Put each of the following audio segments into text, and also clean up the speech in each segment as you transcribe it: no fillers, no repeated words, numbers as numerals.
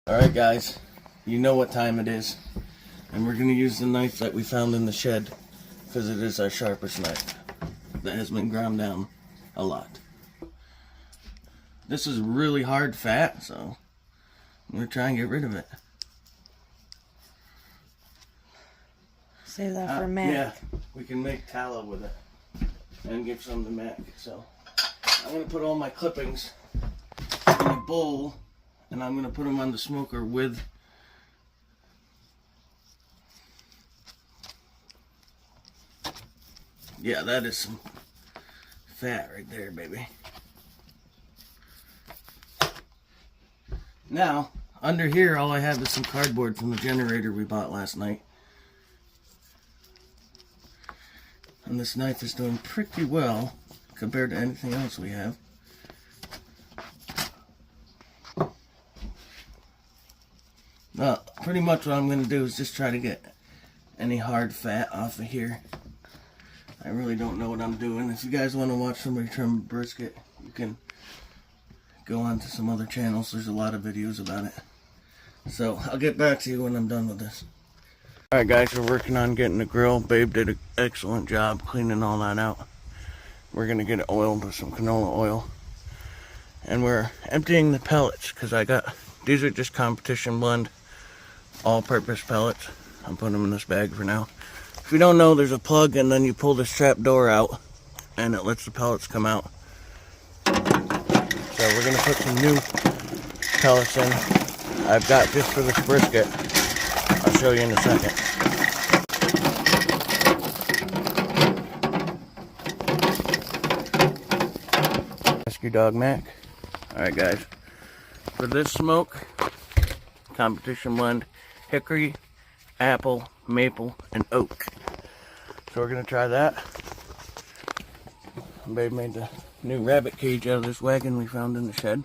Alright guys, you know what time it is. And we're going to use the knife that we found in the shed, because it is our sharpest knife that has been ground down a lot. This is really hard fat, so I'm going to try and get rid of it. Save that for Mac. Yeah, we can make tallow with it and give some to Mac. So I'm going to put all my clippings in a bowl, and I'm going to put them on the smoker with yeah, that is some fat right there, baby. Now, under here, all I have is some cardboard from the generator we bought last night. And this knife is doing pretty well compared to anything else we have. Well, pretty much what I'm going to do is just try to get any hard fat off of here. I really don't know what I'm doing. If you guys want to watch somebody trim brisket, you can go on to some other channels. There's a lot of videos about it. So I'll get back to you when I'm done with this. Alright guys, we're working on getting the grill. Babe did an excellent job cleaning all that out. We're going to get it oiled with some canola oil. And we're emptying the pellets because these are just competition blend, all-purpose pellets. I'm putting them in this bag for now. If you don't know, there's a plug and then you pull this trap door out and it lets the pellets come out. So we're going to put some new pellets in. I've got just for this brisket. I'll show you in a second. Rescue Dog Mac. Alright guys, for this smoke, competition blend, hickory, apple, maple, and oak. So we're going to try that. Babe made the new rabbit cage out of this wagon we found in the shed.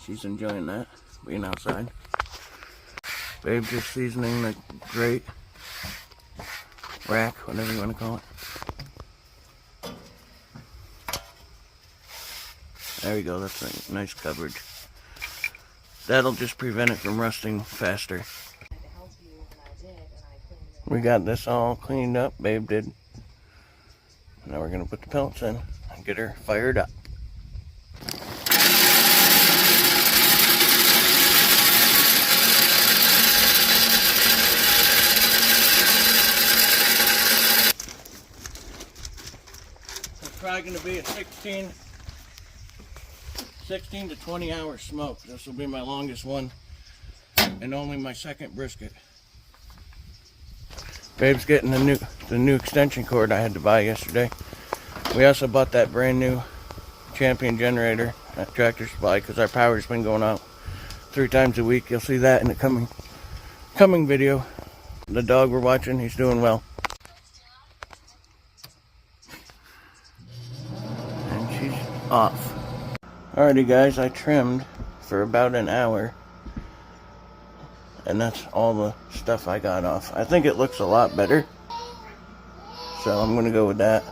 She's enjoying that, being outside. Babe just seasoning the grate, rack, whatever you want to call it. There we go, that's a nice coverage. That'll just prevent it from rusting faster. We got this all cleaned up, Babe did. Now we're going to put the pellets in and get her fired up. It's probably going to be a 16 to 20 hour smoke. This will be my longest one and only my second brisket. Babe's getting the new extension cord I had to buy yesterday. We also bought that brand new Champion generator at Tractor Supply because our power's been going out 3 times a week. You'll see that in the coming video. The dog we're watching, he's doing well. And she's off. Alrighty guys, I trimmed for about an hour. And that's all the stuff I got off. I think it looks a lot better. So I'm going to go with that.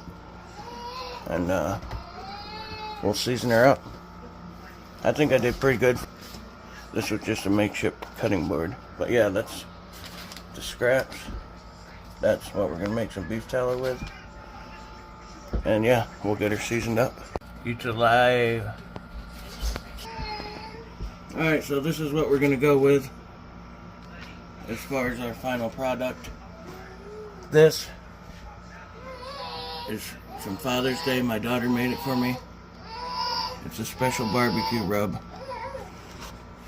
And we'll season her up. I think I did pretty good. This was just a makeshift cutting board. But yeah, that's the scraps. That's what we're going to make some beef tallow with. And yeah, we'll get her seasoned up. YouTube Live. Alright, so this is what we're going to go with as far as our final product. This is from Father's Day. My daughter made it for me. It's a special barbecue rub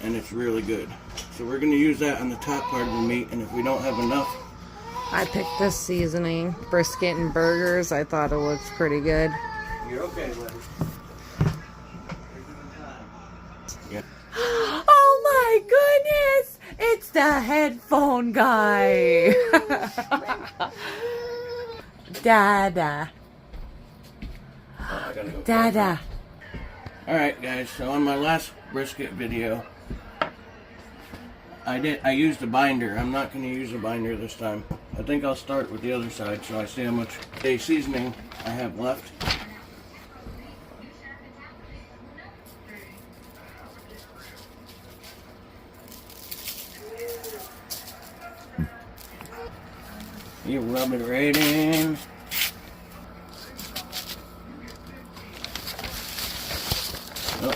and it's really good. So we're going to use that on the top part of the meat, and if we don't have enough, I picked this seasoning, brisket and burgers. I thought it looks pretty good. You're okay, buddy. Yeah. Oh my goodness! It's the headphone guy. Dada. Dada. Alright guys, so on my last brisket video, I used a binder. I'm not going to use a binder this time. I think I'll start with the other side so I see how much seasoning I have left. You rub it right in. Oh.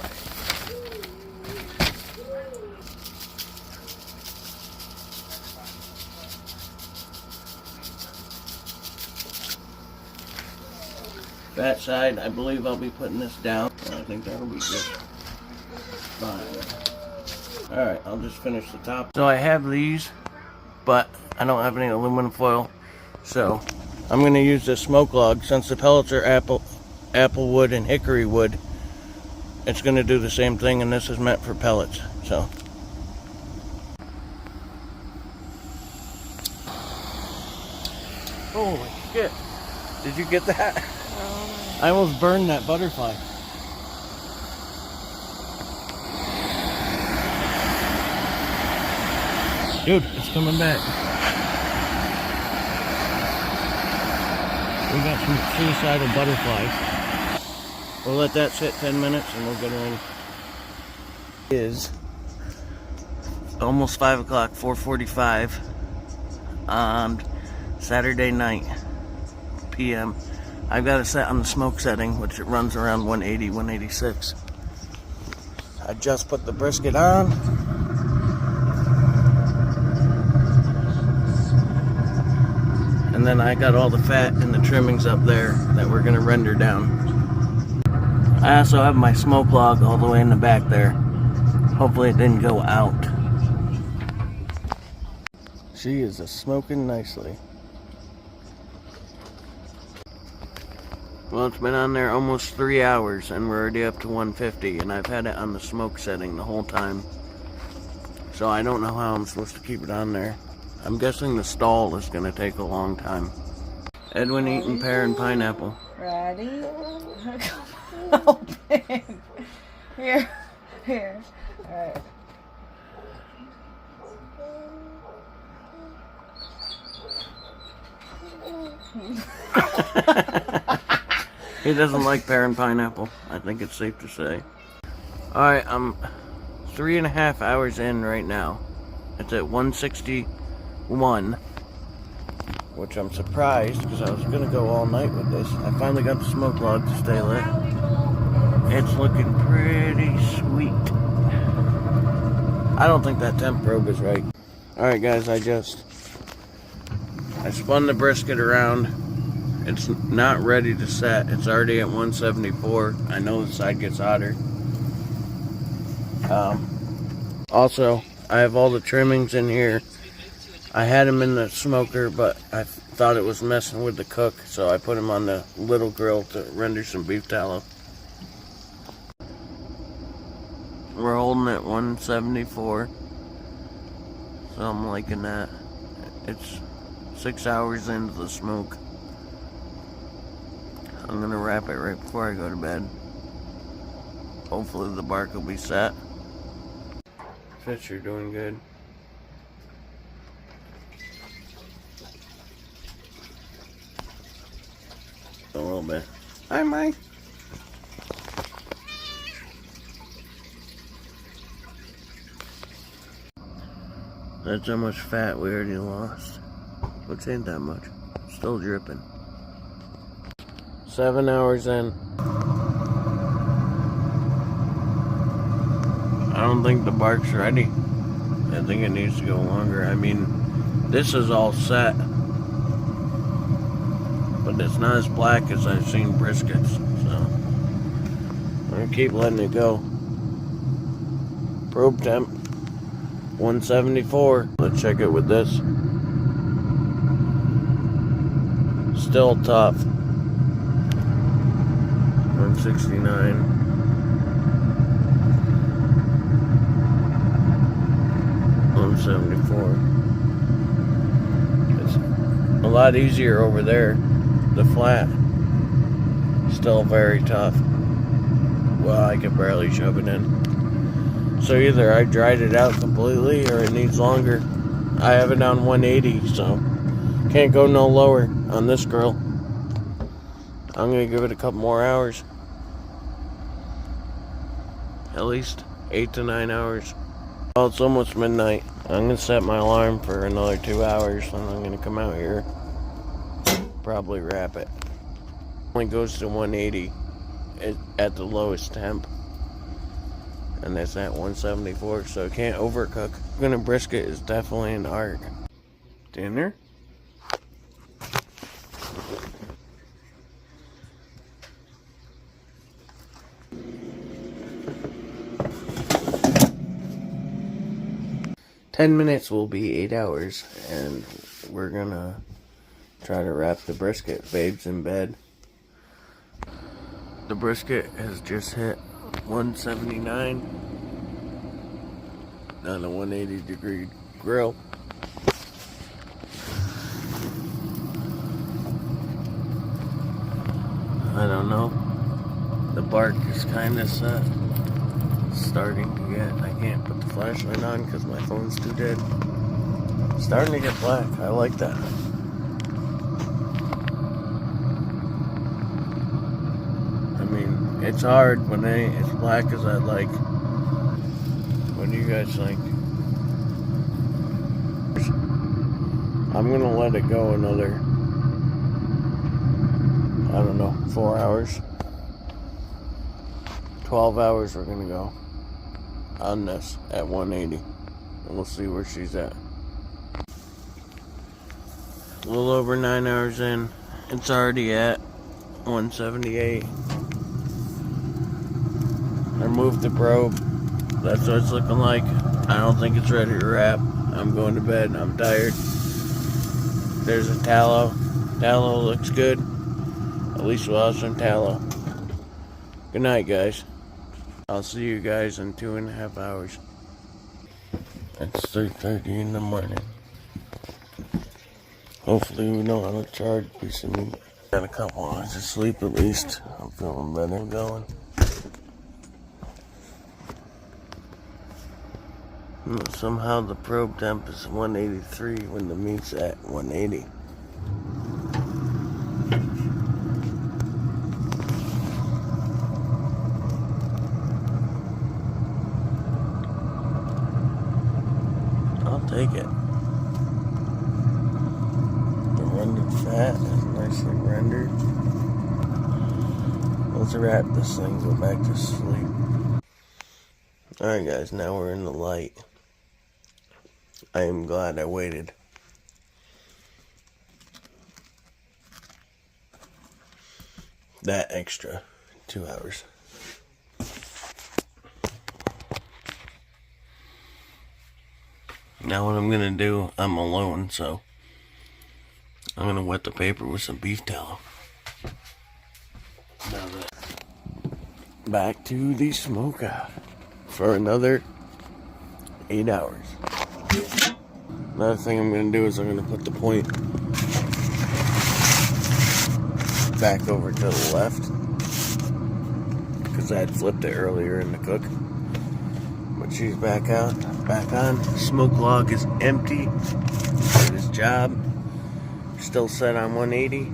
That side, I believe I'll be putting this down. I think that'll be just fine. Alright, I'll just finish the top. So I have these, but I don't have any aluminum foil. So I'm going to use this smoke log. Since the pellets are apple wood and hickory wood, it's going to do the same thing, and this is meant for pellets. So holy shit. Did you get that? I almost burned that butterfly. Dude, it's coming back. We got some suicidal butterflies. We'll let that sit 10 minutes and we'll get her in. It is almost 5 o'clock, 4:45 on Saturday night, PM. I've got it set on the smoke setting, which it runs around 180, 186. I just put the brisket on. And then I got all the fat and the trimmings up there that we're gonna render down. I also have my smoke log all the way in the back there. Hopefully it didn't go out. She is smoking nicely. Well, it's been on there almost 3 hours and we're already up to 150, and I've had it on the smoke setting the whole time. So I don't know how I'm supposed to keep it on there. I'm guessing the stall is going to take a long time. Edwin eating pear and pineapple. Ready? Open. Here. Alright. He doesn't like pear and pineapple. I think it's safe to say. Alright, I'm 3.5 hours in right now. It's at 161, which I'm surprised because I was going to go all night with this. I finally got the smoke log to stay lit. It's looking pretty sweet. I don't think that temp probe is right. Alright guys, I spun the brisket around. It's not ready to set. It's already at 174. I know the side gets hotter. Also, I have all the trimmings in here. I had them in the smoker, but I thought it was messing with the cook, so I put them on the little grill to render some beef tallow. We're holding at 174, so I'm liking that. It's 6 hours into the smoke. I'm gonna wrap it right before I go to bed. Hopefully the bark will be set. Fish are doing good. A little bit. Hi, Mike. That's how much fat we already lost. Which ain't that much. Still dripping. 7 hours in. I don't think the bark's ready. I think it needs to go longer. I mean, this is all set, but it's not as black as I've seen briskets, so I'm gonna keep letting it go. Probe temp 174. Let's check it with this. Still tough. 169. 174. It's a lot easier over there. The flat, still very tough. Well, I can barely shove it in. So either I dried it out completely or it needs longer. I have it down 180, so can't go no lower on this grill. I'm gonna give it a couple more hours. At least 8 to 9 hours. Well, it's almost midnight. I'm gonna set my alarm for another 2 hours, and I'm gonna come out here probably wrap it. Only goes to 180 at the lowest temp, and that's at 174, so it can't overcook. Cooking a brisket is definitely an art. Dinner? "10 minutes will be 8 hours, and we're gonna try to wrap the brisket. Babe's in bed. The brisket has just hit 179 on a 180-degree grill. I don't know. The bark is kind of starting to get. I can't put the flashlight on because my phone's too dead. Starting to get black. I like that. I mean, it's hard when it ain't as black as I'd like. What do you guys think? I'm gonna let it go another, I don't know, 4 hours. 12 hours we're gonna go on this at 180. And we'll see where she's at. A little over 9 hours in. It's already at 178. I moved the probe. That's what it's looking like. I don't think it's ready to wrap. I'm going to bed. I'm tired. There's a tallow. Tallow looks good. At least we'll have some tallow. Good night, guys. I'll see you guys in 2.5 hours. It's 3:30 in the morning. Hopefully we don't have a charred piece of meat. Got a couple hours of sleep at least. I'm feeling better going. Somehow the probe temp is 183 when the meat's at 180. I'll take it. The rendered fat is nicely rendered. Let's wrap this thing, go back to sleep. Alright guys, now we're in the light. I am glad I waited. That extra 2 hours. Now what I'm gonna do, I'm alone, so I'm gonna wet the paper with some beef tallow. Now back to the smokeout for another 8 hours. Another thing I'm going to do is I'm going to put the point back over to the left because I had flipped it earlier in the cook. But she's back on. Smoke log is empty. Did his job. Still set on 180.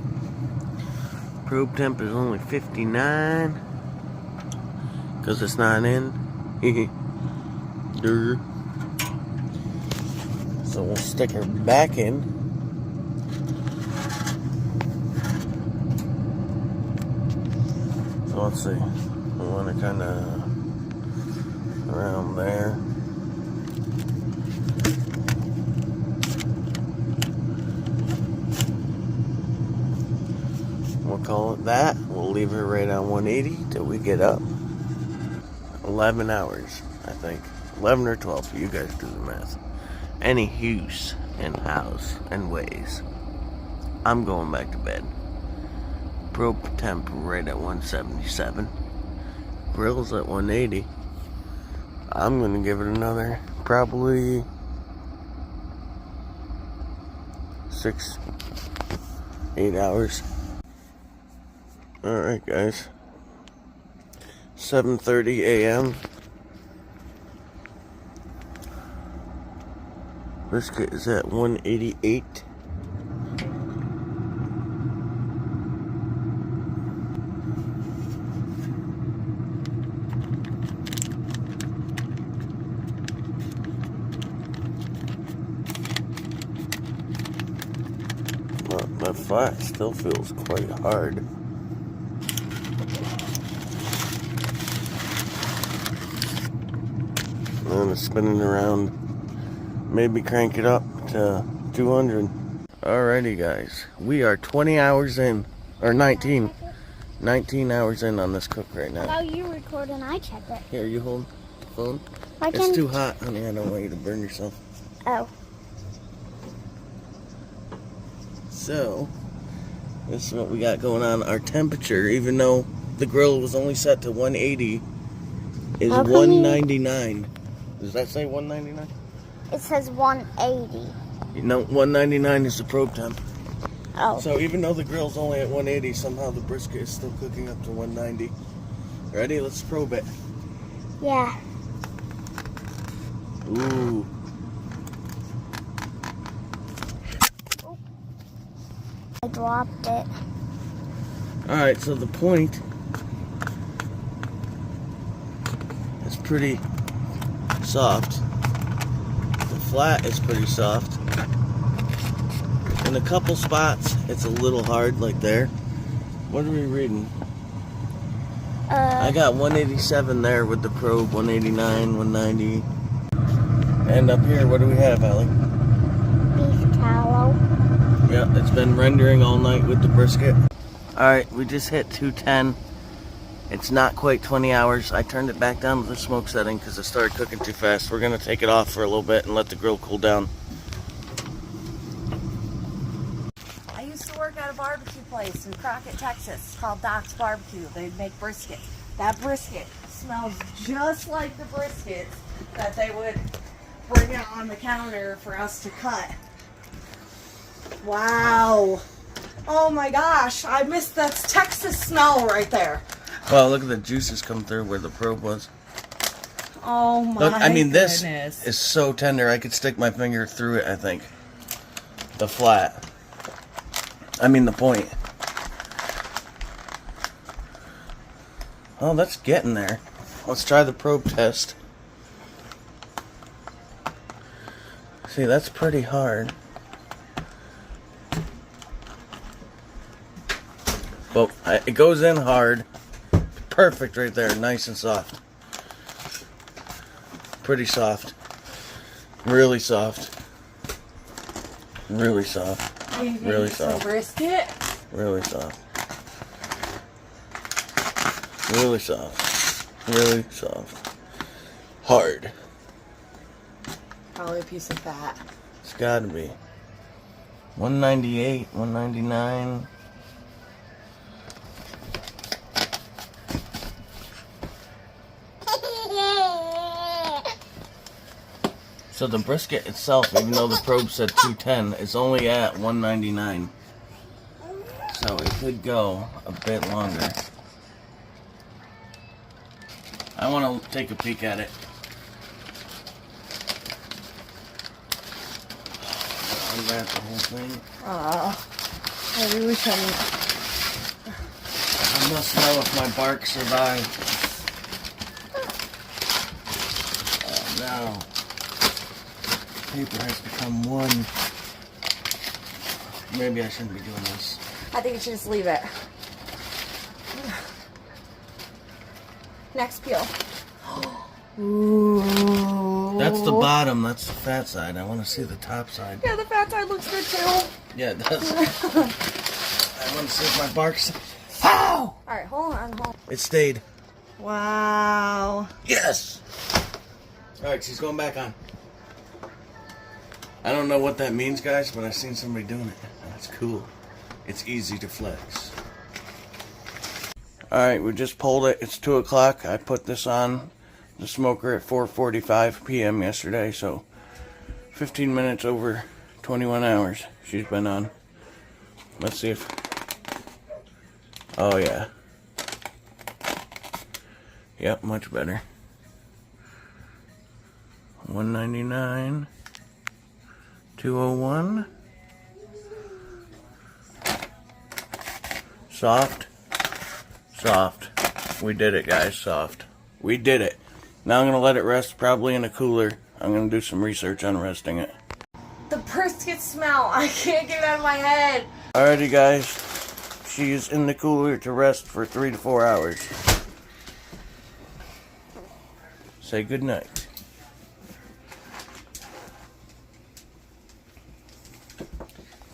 Probe temp is only 59 because it's not in. So we'll stick her back in. So let's see. We want to kind of around there. We'll call it that. We'll leave her right on 180 till we get up. 11 hours, I think. 11 or 12, you guys do the math. Any use and hows and ways. I'm going back to bed. Probe temp right at 177. Grill's at 180. I'm gonna give it another probably 6-8 hours. Alright guys. 7:30 a.m. Brisket is at 188. But the flat still feels quite hard. And it's spinning around. Maybe crank it up to 200. Alrighty guys, we are 20 hours in, or 19 hours in on this cook right now. How you record and I check it? Here, you hold the phone. Why It's can't... too hot, honey. I don't want you to burn yourself. Oh. So, this is what we got going on. Our temperature, even though the grill was only set to 180, is 199. Does that say 199? It says 180. No, 199 is the probe temp. Oh. So even though the grill's only at 180, somehow the brisket is still cooking up to 190. Ready? Let's probe it. Yeah. Ooh. I dropped it. Alright, so the point is pretty soft. The flat is pretty soft. In a couple spots, it's a little hard, like there. What are we reading? I got 187 there with the probe, 189, 190. And up here, what do we have, Allie? Beef tallow. Yeah, it's been rendering all night with the brisket. Alright, we just hit 210. It's not quite 20 hours. I turned it back down to the smoke setting because it started cooking too fast. We're going to take it off for a little bit and let the grill cool down. I used to work at a barbecue place in Crockett, Texas called Doc's Barbecue. They'd make brisket. That brisket smells just like the brisket that they would bring out on the counter for us to cut. Wow. Oh my gosh, I missed that Texas smell right there. Wow, look at the juices come through where the probe was. Oh my Look, I mean, goodness. this is so tender. I could stick my finger through it, I think. The flat. I mean, the point. Oh, that's getting there. Let's try the probe test. See, that's pretty hard. Well, it goes in hard. Perfect right there. Nice and soft. Pretty soft. Really soft. Really soft. Really soft. Brisket? Really soft. Really soft. Really soft. Hard. Probably a piece of fat. It's gotta be. 198, 199. So the brisket itself, even though the probe said 210, is only at 199. So it could go a bit longer. I want to take a peek at it. Unwrap the whole thing. Oh, I really wish I must know if my bark survived. Oh no. Paper has become one. Maybe I shouldn't be doing this. I think you should just leave it. Next peel. Ooh. That's the bottom, that's the fat side. I want to see the top side. Yeah, the fat side looks good too. Yeah, it does. I want to see if my bark's... Ow! Alright, hold on. It stayed. Wow. Yes! Alright, she's going back on. I don't know what that means, guys, but I've seen somebody doing it. That's cool. It's easy to flex. Alright, we just pulled it. It's 2 o'clock. I put this on the smoker at 4:45 p.m. yesterday, so 15 minutes over 21 hours she's been on. Let's see if... Oh, yeah. Yep, much better. 199. 201. Soft. Soft. We did it, guys. Soft. We did it. Now I'm going to let it rest probably in a cooler. I'm going to do some research on resting it. The brisket smell. I can't get it out of my head. Alrighty, guys. She is in the cooler to rest for 3 to 4 hours. Say good night.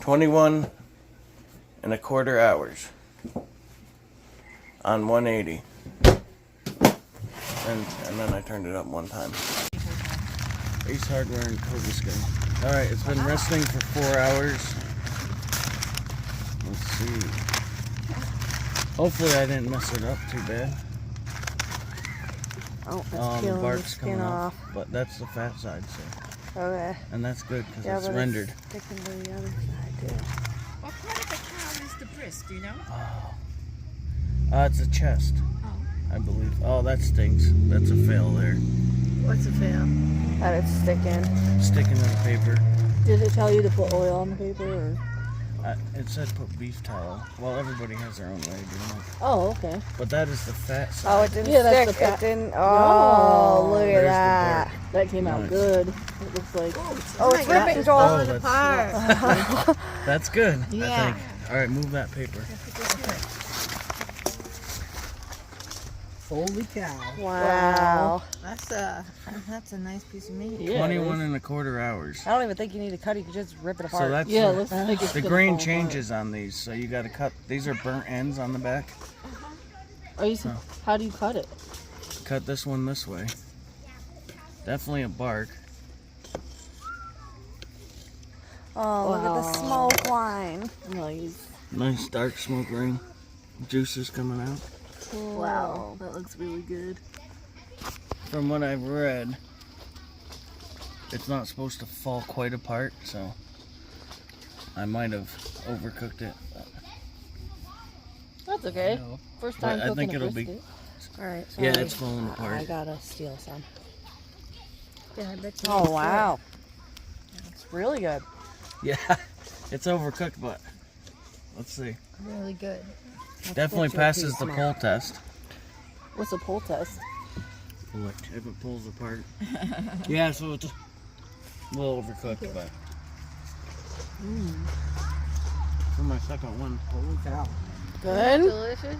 $21.25 hours on 180. And then I turned it up one time. Ace Hardware and Kogaska. Alright, it's been resting for 4 hours. Let's see. Hopefully I didn't mess it up too bad. Oh, it's The peeling the bark's skin coming off. off. But that's the fat side, so. Okay. And that's good because Yeah, it's but rendered. It's sticking to the other side too. What part of the cow is the breast, do you know? It's a chest, I believe. Oh, that stinks. That's a fail there. What's a fail? That it's sticking. Sticking to the paper. Did it tell you to put oil on the paper? Or? It said put beef towel. Well, everybody has their own way of doing it. Oh, okay. But that is the fat side. Oh, it didn't Yeah, that's stick. the It didn't. Oh, look at There's the that. bark. That came out Nice. good. It looks like. Oh, it's ripping, Joel. Oh, that's, that's good, I Yeah. think. Alright, move that paper. Holy cow. Wow. That's a nice piece of meat. Yeah, 21.25 hours. I don't even think you need to cut it. You can just rip it apart. So that's yeah, let's make it. the grain changes on these, so you got to cut. These are burnt ends on the back. Are you? How do you cut it? Cut this one this way. Definitely a bark. Oh, look at the smoke line. Nice. Nice dark smoke ring. Juices coming out. Wow, that looks really good. From what I've read, it's not supposed to fall quite apart, so I might have overcooked it. That's okay. First time But I cooking think a it'll be. brisket. All right. Yeah, sorry. it's falling apart. I gotta steal some. Yeah, I bet you Oh it's wow, it's really good. Yeah, it's overcooked, but let's see. good. Really good. Definitely passes the pull test. What's a pull test? If it pulls apart. Yeah, so it's a little overcooked, but. For my second one. Holy cow. Good. Delicious.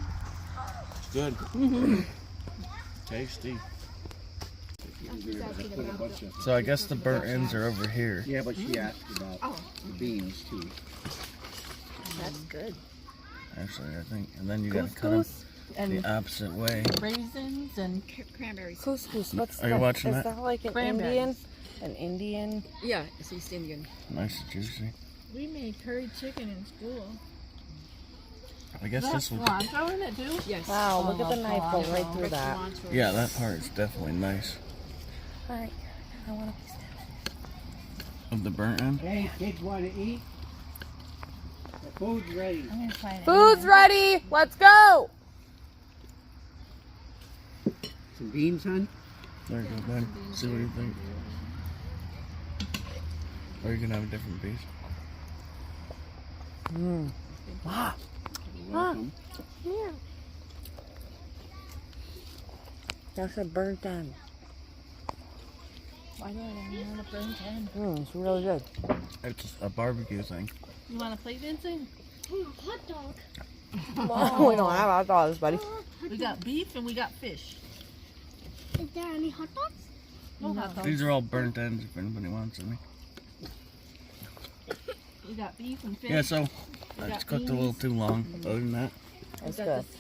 It's good. Tasty. So I guess the burnt ends are over here. Yeah, but she asked about the beans too. That's good. Actually, I think. And then you gotta cut them and the opposite way. Raisins and cranberries. couscous. What's Are you that? watching Is that? that like an Cranberries. Indian? An Indian? Yeah, it's East Indian. Nice and juicy. We made curry chicken in school. I guess this would. Cilantro in it too? Yes. Wow, look at the knife go right through With that. cilantro. Yeah, that part is definitely nice. All right, I want a piece. Of the burnt end. Hey, kids want to eat? The food's ready. I'm gonna try it. Food's ready. Let's go. Some beans, son? There you go, bud. See what you think. Or you can have a different piece. Welcome. That's a burnt end. Why do I want to burn 10? It's really good. It's a barbecue thing. You want to play dancing? Hot dog. We don't have hot dogs, buddy. We got beef and we got fish. Is there any hot dogs? No hot dogs. These are all burnt ends if anybody wants any. We got beef and fish. Yeah, so We it's got cooked a little too long. Other than that, It's got good. this